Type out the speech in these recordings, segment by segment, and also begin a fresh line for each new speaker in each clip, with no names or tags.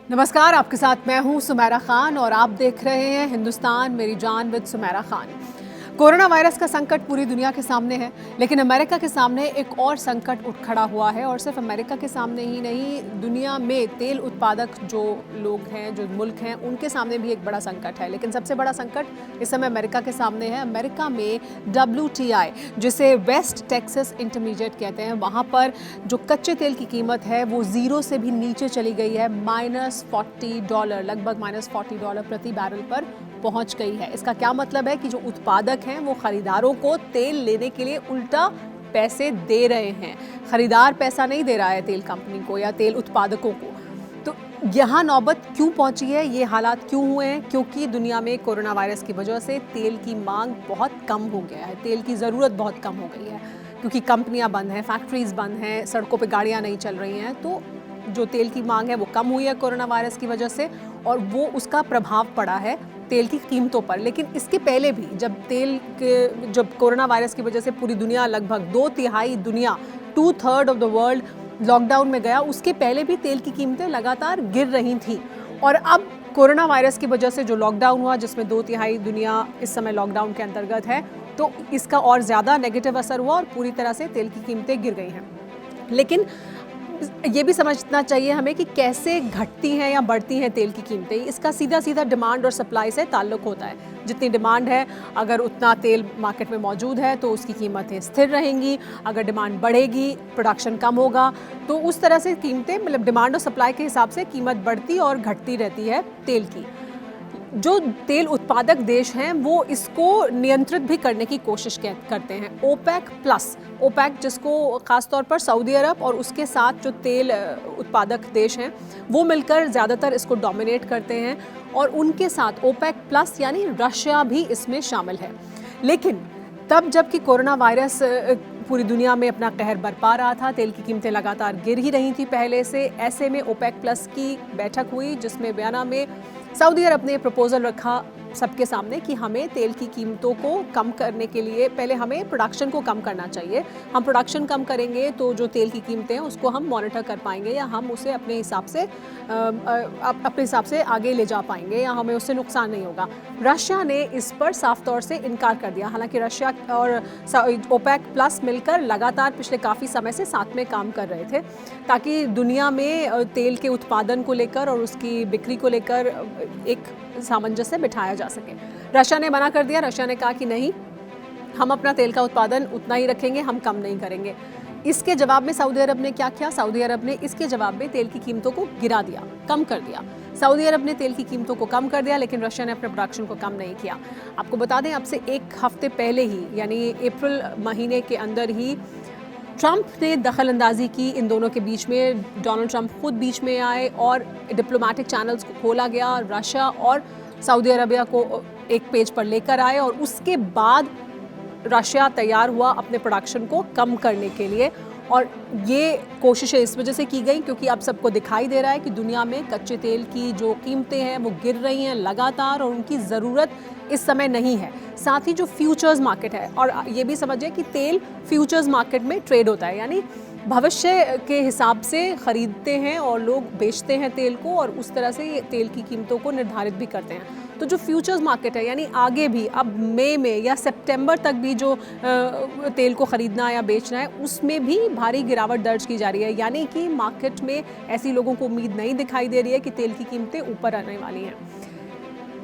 नमस्कार, आपके साथ मैं हूं सुमेरा खान और आप देख रहे हैं हिंदुस्तान मेरी जान with Sumera Khan. Corona virus का संकट पूरी दुनिया के सामने है, लेकिन अमेरिका के सामने एक और संकट उठ खड़ा हुआ है। और सिर्फ अमेरिका के सामने ही नहीं, दुनिया में तेल उत्पादक जो लोग हैं, जो मुल्क हैं, उनके सामने भी एक बड़ा संकट है। लेकिन सबसे बड़ा संकट इस समय अमेरिका के सामने है। अमेरिका में WTI, जिसे वेस्ट टेक्सास इंटरमीडिएट कहते हैं, वहाँ पर जो कच्चे तेल की कीमत है वो ज़ीरो से भी नीचे चली गई है। -$40, लगभग -$40 प्रति बैरल पर पहुंच गई है। इसका क्या मतलब है कि जो उत्पादक हैं वो खरीदारों को तेल लेने के लिए उल्टा पैसे दे रहे हैं। खरीदार पैसा नहीं दे रहा है तेल कंपनी को या तेल उत्पादकों को। तो यहाँ नौबत क्यों पहुंची है, ये हालात क्यों हुए हैं? क्योंकि दुनिया में कोरोना वायरस की वजह से तेल की मांग बहुत कम हो गया है, तेल की ज़रूरत बहुत कम हो गई है। क्योंकि कंपनियां बंद हैं, फैक्ट्रीज बंद हैं, सड़कों पे गाड़ियां नहीं चल रही हैं, तो जो तेल की मांग है वो कम हुई है कोरोना वायरस की वजह से, और वो उसका प्रभाव पड़ा है तेल की कीमतों पर। लेकिन इसके पहले भी जब कोरोना वायरस की वजह से पूरी दुनिया, लगभग 2/3 दुनिया, 2/3 ऑफ द वर्ल्ड लॉकडाउन में गया, उसके पहले भी तेल की कीमतें लगातार गिर रही थी। और अब कोरोना वायरस की वजह से जो लॉकडाउन हुआ, जिसमें 2/3 दुनिया इस समय लॉकडाउन के अंतर्गत है, तो इसका और ज़्यादा नेगेटिव असर हुआ और पूरी तरह से तेल की कीमतें गिर गई हैं। लेकिन ये भी समझना चाहिए हमें कि कैसे घटती हैं या बढ़ती हैं तेल की कीमतें। इसका सीधा सीधा डिमांड और सप्लाई से ताल्लुक होता है। जितनी डिमांड है, अगर उतना तेल मार्केट में मौजूद है तो उसकी कीमतें स्थिर रहेंगी। अगर डिमांड बढ़ेगी, प्रोडक्शन कम होगा, तो उस तरह से कीमतें, मतलब डिमांड और सप्लाई के हिसाब से कीमत बढ़ती और घटती रहती है तेल की। जो तेल उत्पादक देश हैं वो इसको नियंत्रित भी करने की कोशिश करते हैं। ओपेक, जिसको ख़ासतौर पर सऊदी अरब और उसके साथ जो तेल उत्पादक देश हैं वो मिलकर ज़्यादातर इसको डोमिनेट करते हैं, और उनके साथ OPEC+ यानी रशिया भी इसमें शामिल है। लेकिन तब जबकि कोरोना वायरस पूरी दुनिया में अपना कहर बरपा रहा था, तेल की कीमतें लगातार गिर ही रही थी पहले से, ऐसे में OPEC+ की बैठक हुई, जिसमें वियना में सऊदी अरब ने प्रपोजल रखा सबके सामने कि हमें तेल की कीमतों को कम करने के लिए पहले हमें प्रोडक्शन को कम करना चाहिए। हम प्रोडक्शन कम करेंगे तो जो तेल की कीमतें हैं उसको हम मॉनिटर कर पाएंगे, या हम उसे अपने हिसाब से आगे ले जा पाएंगे, या हमें उससे नुकसान नहीं होगा। रशिया ने इस पर साफ तौर से इनकार कर दिया। हालांकि रशिया और OPEC+ मिलकर लगातार पिछले काफ़ी समय से साथ में काम कर रहे थे, ताकि दुनिया में तेल के उत्पादन को लेकर और उसकी बिक्री को लेकर एक सामंजस्य बिठाया जा सके। रशिया ने मना कर दिया। रशिया ने कहा कि नहीं, हम अपना तेल का उत्पादन उतना ही रखेंगे, हम कम नहीं करेंगे। इसके जवाब में सऊदी अरब ने क्या किया? सऊदी अरब ने इसके जवाब में तेल की कीमतों को गिरा दिया, कम कर दिया। सऊदी अरब ने तेल की कीमतों को कम कर दिया, लेकिन रशिया ने अपने प्रोडक्शन को कम नहीं किया। आपको बता दें, अब से एक हफ्ते पहले ही, यानी अप्रैल महीने के अंदर ही, ट्रंप ने दखल अंदाजी की इन दोनों के बीच में। डोनाल्ड ट्रंप खुद बीच में आए और डिप्लोमेटिक चैनल्स को खोला गया, रशिया और सऊदी अरबिया को एक पेज पर लेकर आए, और उसके बाद रशिया तैयार हुआ अपने प्रोडक्शन को कम करने के लिए। और ये कोशिशें इस वजह से की गई क्योंकि अब सबको दिखाई दे रहा है कि दुनिया में कच्चे तेल की जो कीमतें हैं वो गिर रही हैं लगातार, और उनकी ज़रूरत इस समय नहीं है। साथ ही जो फ्यूचर्स मार्केट है, और ये भी समझिए कि तेल फ्यूचर्स मार्केट में ट्रेड होता है, यानी भविष्य के हिसाब से ख़रीदते हैं और लोग बेचते हैं तेल को, और उस तरह से ये तेल की कीमतों को निर्धारित भी करते हैं। तो जो फ्यूचर्स मार्केट है, यानी आगे भी, अब मई में या सितंबर तक भी जो तेल को ख़रीदना या बेचना है, उसमें भी भारी गिरावट दर्ज की जा रही है। यानी कि मार्केट में ऐसी लोगों को उम्मीद नहीं दिखाई दे रही है कि तेल की कीमतें ऊपर आने वाली हैं।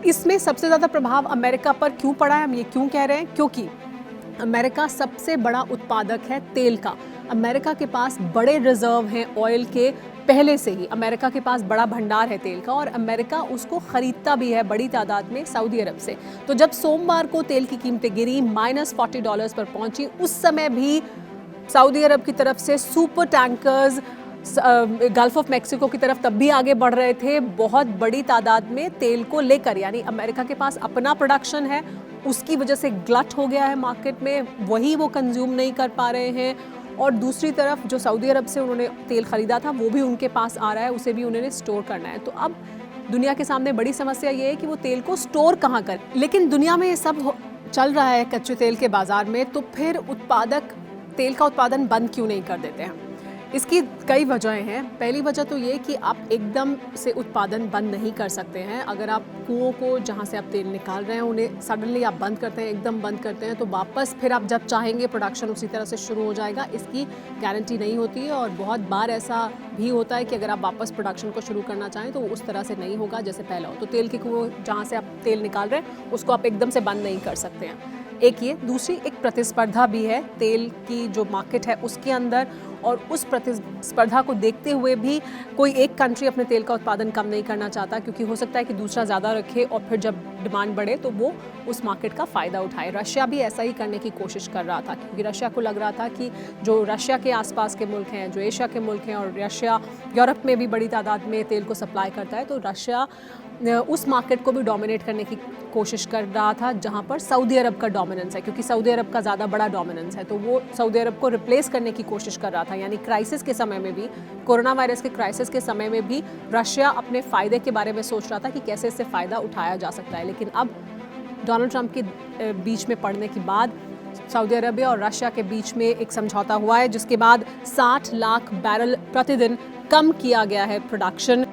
इसमें सबसे ज़्यादा प्रभाव अमेरिका पर क्यों पड़ा है, हम ये क्यों कह रहे हैं? क्योंकि अमेरिका सबसे बड़ा उत्पादक है तेल का। अमेरिका के पास बड़े रिजर्व हैं ऑयल के, पहले से ही अमेरिका के पास बड़ा भंडार है तेल का, और अमेरिका उसको ख़रीदता भी है बड़ी तादाद में सऊदी अरब से। तो जब सोमवार को तेल की कीमतें गिरी, -$40 पर पहुंची, उस समय भी सऊदी अरब की तरफ से super tankers gulf of Mexico की तरफ तब भी आगे बढ़ रहे थे, बहुत बड़ी तादाद में तेल को लेकर। यानी अमेरिका के पास अपना प्रोडक्शन है, उसकी वजह से ग्लट हो गया है मार्केट में, वही वो कंज्यूम नहीं कर पा रहे हैं। और दूसरी तरफ जो सऊदी अरब से उन्होंने तेल ख़रीदा था वो भी उनके पास आ रहा है, उसे भी उन्होंने स्टोर करना है। तो अब दुनिया के सामने बड़ी समस्या ये है कि वो तेल को स्टोर कहाँ करें। लेकिन दुनिया में ये सब चल रहा है कच्चे तेल के बाज़ार में, तो फिर उत्पादक तेल का उत्पादन बंद क्यों नहीं कर देते हैं? इसकी कई वजहें हैं। पहली वजह तो ये कि आप एकदम से उत्पादन बंद नहीं कर सकते हैं। अगर आप कुओं को जहाँ से आप तेल निकाल रहे हैं उन्हें सडनली आप बंद करते हैं, एकदम बंद करते हैं, तो वापस फिर आप जब चाहेंगे प्रोडक्शन उसी तरह से शुरू हो जाएगा, इसकी गारंटी नहीं होती है। और बहुत बार ऐसा भी होता है कि अगर आप वापस प्रोडक्शन को शुरू करना चाहें तो उस तरह से नहीं होगा जैसे पहला हो। तो तेल के कुओं जहाँ से आप तेल निकाल रहे हैं उसको आप एकदम से बंद नहीं कर सकते हैं। एक ये, दूसरी एक प्रतिस्पर्धा भी है तेल की जो मार्केट है उसके अंदर, और उस प्रतिस्पर्धा को देखते हुए भी कोई एक कंट्री अपने तेल का उत्पादन कम नहीं करना चाहता, क्योंकि हो सकता है कि दूसरा ज़्यादा रखे और फिर जब डिमांड बढ़े तो वो उस मार्केट का फ़ायदा उठाए। रशिया भी ऐसा ही करने की कोशिश कर रहा था, क्योंकि रशिया को लग रहा था कि जो रशिया के आसपास के मुल्क हैं, जो एशिया के मुल्क हैं, और रशिया यूरोप में भी बड़ी तादाद में तेल को सप्लाई करता है, तो रशिया उस मार्केट को भी डोमिनेट करने की कोशिश कर रहा था जहां पर सऊदी अरब का डोमिनेंस है, क्योंकि सऊदी अरब का ज़्यादा बड़ा डोमिनेंस है। तो वो सऊदी अरब को रिप्लेस करने की कोशिश कर रहा था। यानी क्राइसिस के समय में भी, कोरोना वायरस के क्राइसिस के समय में भी रशिया अपने फ़ायदे के बारे में सोच रहा था कि कैसे इससे फ़ायदा उठाया जा सकता है। लेकिन अब डोनाल्ड ट्रंप के बीच में पड़ने के बाद सऊदी अरबिया और रशिया के बीच में एक समझौता हुआ है, जिसके बाद 60 लाख बैरल प्रतिदिन कम किया गया है प्रोडक्शन।